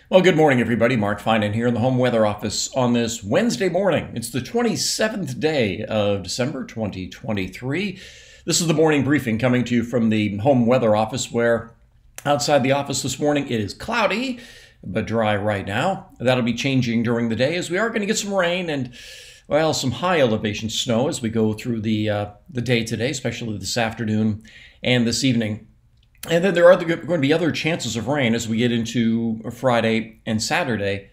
Well, good morning, everybody. Mark Finan here in the Home Weather Office on this Wednesday morning. It's the 27th day of December 2023. This is the morning briefing coming to you from the Home Weather Office, where outside the office this morning it is cloudy but dry right now. That'll be changing during the day as we are going to get some rain and, well, some high elevation snow as we go through the day today, especially this afternoon and this evening. And then there are going to be other chances of rain as we get into Friday and Saturday,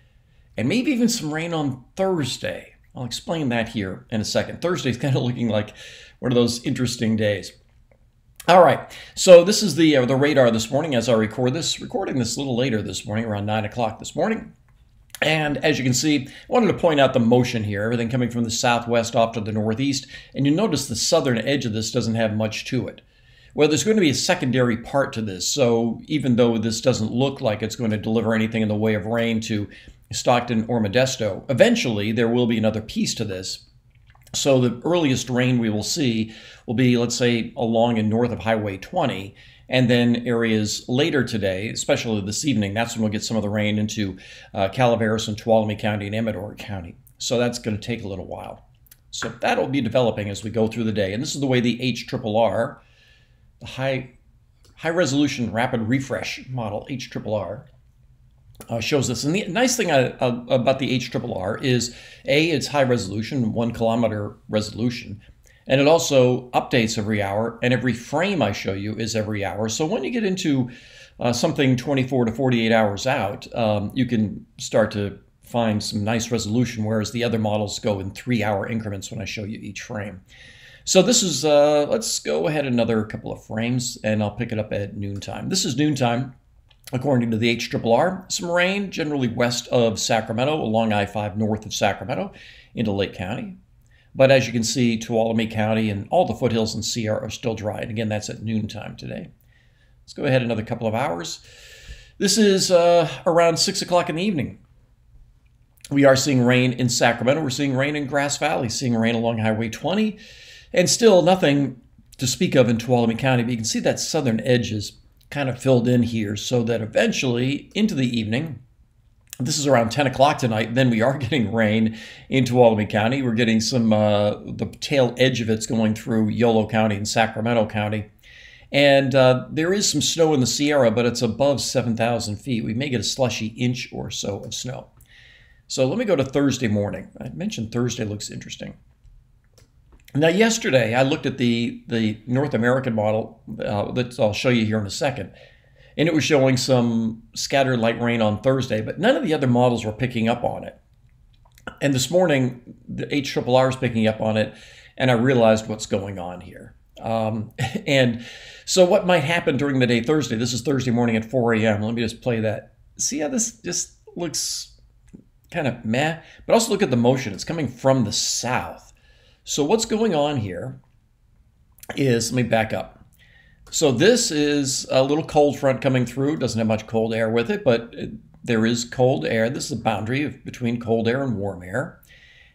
and maybe even some rain on Thursday. I'll explain that here in a second. Thursday's kind of looking like one of those interesting days. All right, so this is the radar this morning as I record this. Recording this a little later this morning, around 9 o'clock this morning. And as you can see, I wanted to point out the motion here, everything coming from the southwest off to the northeast. And you notice the southern edge of this doesn't have much to it. Well, there's going to be a secondary part to this. So even though this doesn't look like it's going to deliver anything in the way of rain to Stockton or Modesto, eventually there will be another piece to this. So the earliest rain we will see will be, let's say, along and north of Highway 20. And then areas later today, especially this evening, that's when we'll get some of the rain into Calaveras and Tuolumne County and Amador County. So that's going to take a little while. So that'll be developing as we go through the day. And this is the way the HRRR, the high resolution rapid refresh model, HRRR, shows this. And the nice thing about the HRRR is, A, it's high resolution, 1 kilometer resolution, and it also updates every hour, and every frame I show you is every hour. So when you get into something 24 to 48 hours out, you can start to find some nice resolution, whereas the other models go in 3-hour increments when I show you each frame. So this is, let's go ahead another couple of frames, and I'll pick it up at noontime. This is noontime, according to the HRRR. Some rain, generally west of Sacramento, along I-5 north of Sacramento, into Lake County. But as you can see, Tuolumne County and all the foothills in Sierra are still dry. And again, that's at noontime today. Let's go ahead another couple of hours. This is around 6 o'clock in the evening. We are seeing rain in Sacramento. We're seeing rain in Grass Valley, seeing rain along Highway 20. And still nothing to speak of in Tuolumne County, but you can see that southern edge is kind of filled in here, so that eventually into the evening, this is around 10 o'clock tonight, then we are getting rain in Tuolumne County. We're getting some, the tail edge of it's going through Yolo County and Sacramento County. And there is some snow in the Sierra, but it's above 7,000 feet. We may get a slushy inch or so of snow. So let me go to Thursday morning. I mentioned Thursday looks interesting. Now, yesterday, I looked at the North American model that I'll show you here in a second, and it was showing some scattered light rain on Thursday, but none of the other models were picking up on it. And this morning, the HRRR is picking up on it, and I realized what's going on here. And so what might happen during the day Thursday, this is Thursday morning at 4 a.m. Let me just play that. See how this just looks kind of meh? But also look at the motion. It's coming from the south. So what's going on here is, let me back up. So this is a little cold front coming through. Doesn't have much cold air with it, but there is cold air. This is a boundary between cold air and warm air.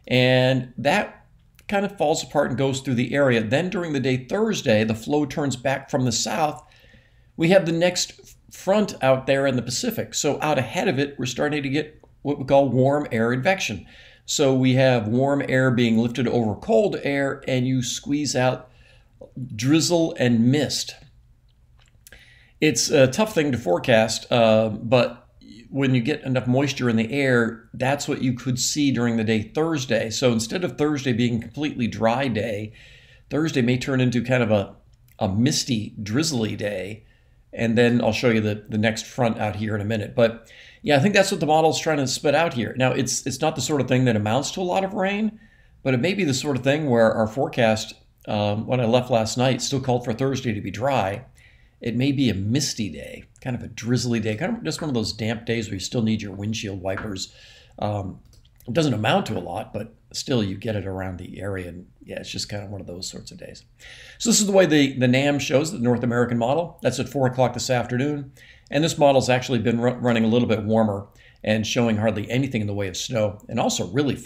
And that kind of falls apart and goes through the area. Then during the day Thursday, the flow turns back from the south. We have the next front out there in the Pacific. So out ahead of it, we're starting to get what we call warm air advection. So we have warm air being lifted over cold air, and you squeeze out drizzle and mist. It's a tough thing to forecast, but when you get enough moisture in the air, that's what you could see during the day Thursday. So instead of Thursday being a completely dry day, Thursday may turn into kind of a misty, drizzly day. And then I'll show you the next front out here in a minute. But yeah, I think that's what the model's trying to spit out here. Now, it's not the sort of thing that amounts to a lot of rain, but it may be the sort of thing where our forecast, when I left last night, still called for Thursday to be dry. It may be a misty day, kind of a drizzly day, kind of just one of those damp days where you still need your windshield wipers. It doesn't amount to a lot, but still you get it around the area. And yeah, it's just kind of one of those sorts of days. So this is the way the NAM shows, the North American model. That's at 4 o'clock this afternoon. And this model's actually been running a little bit warmer and showing hardly anything in the way of snow, and also really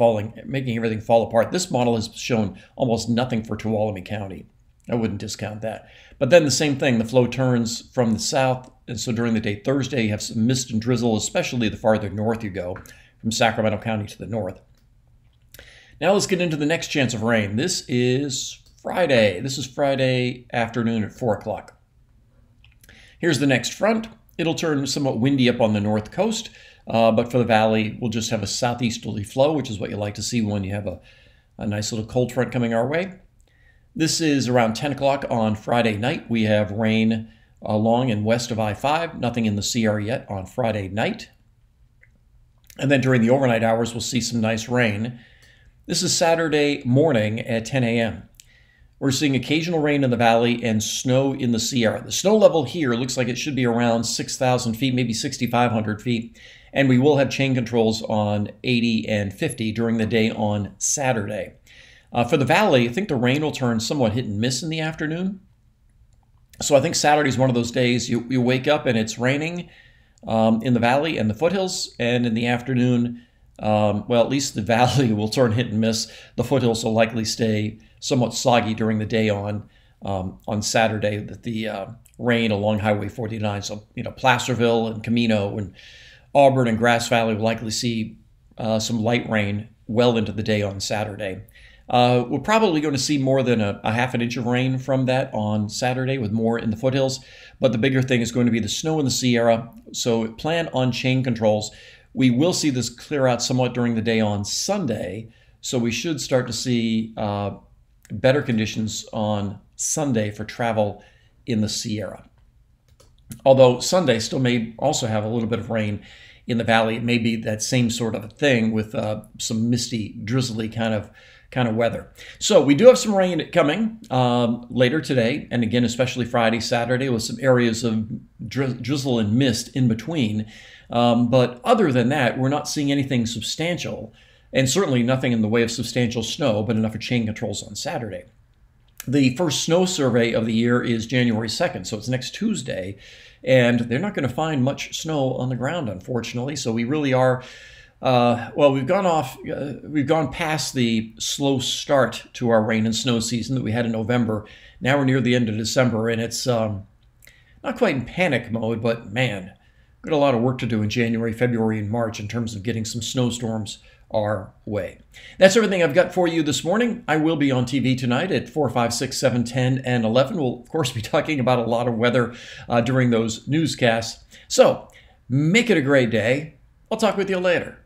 making everything fall apart. This model has shown almost nothing for Tuolumne County. I wouldn't discount that. But then the same thing, the flow turns from the south. And so during the day Thursday, you have some mist and drizzle, especially the farther north you go, from Sacramento County to the north. Now let's get into the next chance of rain. This is Friday. This is Friday afternoon at 4 o'clock. Here's the next front. It'll turn somewhat windy up on the north coast, but for the valley, we'll just have a southeasterly flow, which is what you like to see when you have a nice little cold front coming our way. This is around 10 o'clock on Friday night. We have rain along and west of I-5, nothing in the Sierra yet on Friday night. And then during the overnight hours, we'll see some nice rain. This is Saturday morning at 10 a.m. We're seeing occasional rain in the valley and snow in the Sierra. The snow level here looks like it should be around 6,000 feet, maybe 6,500 feet. And we will have chain controls on 80 and 50 during the day on Saturday. For the valley, I think the rain will turn somewhat hit and miss in the afternoon. So I think Saturday is one of those days you wake up and it's raining in the valley and the foothills, and in the afternoon, well, at least the valley will turn hit and miss. The foothills will likely stay somewhat soggy during the day on Saturday. The rain along Highway 49, so Placerville and Camino and Auburn and Grass Valley will likely see some light rain well into the day on Saturday. We're probably going to see more than a half an inch of rain from that on Saturday, with more in the foothills. But the bigger thing is going to be the snow in the Sierra. So plan on chain controls. We will see this clear out somewhat during the day on Sunday. So we should start to see better conditions on Sunday for travel in the Sierra. Although Sunday still may also have a little bit of rain in the valley. It may be that same sort of a thing with some misty, drizzly kind of weather. So we do have some rain coming later today, and again, especially Friday, Saturday, with some areas of drizzle and mist in between. But other than that, we're not seeing anything substantial, and certainly nothing in the way of substantial snow, but enough for chain controls on Saturday. The first snow survey of the year is January 2nd, so it's next Tuesday, and they're not going to find much snow on the ground, unfortunately. So we really are, well, we've gone past the slow start to our rain and snow season that we had in November. Now we're near the end of December, and it's not quite in panic mode, but man, got a lot of work to do in January, February, and March in terms of getting some snowstorms our way. That's everything I've got for you this morning. I will be on TV tonight at 4, 5, 6, 7, 10, and 11. We'll, of course, be talking about a lot of weather during those newscasts. So make it a great day. I'll talk with you later.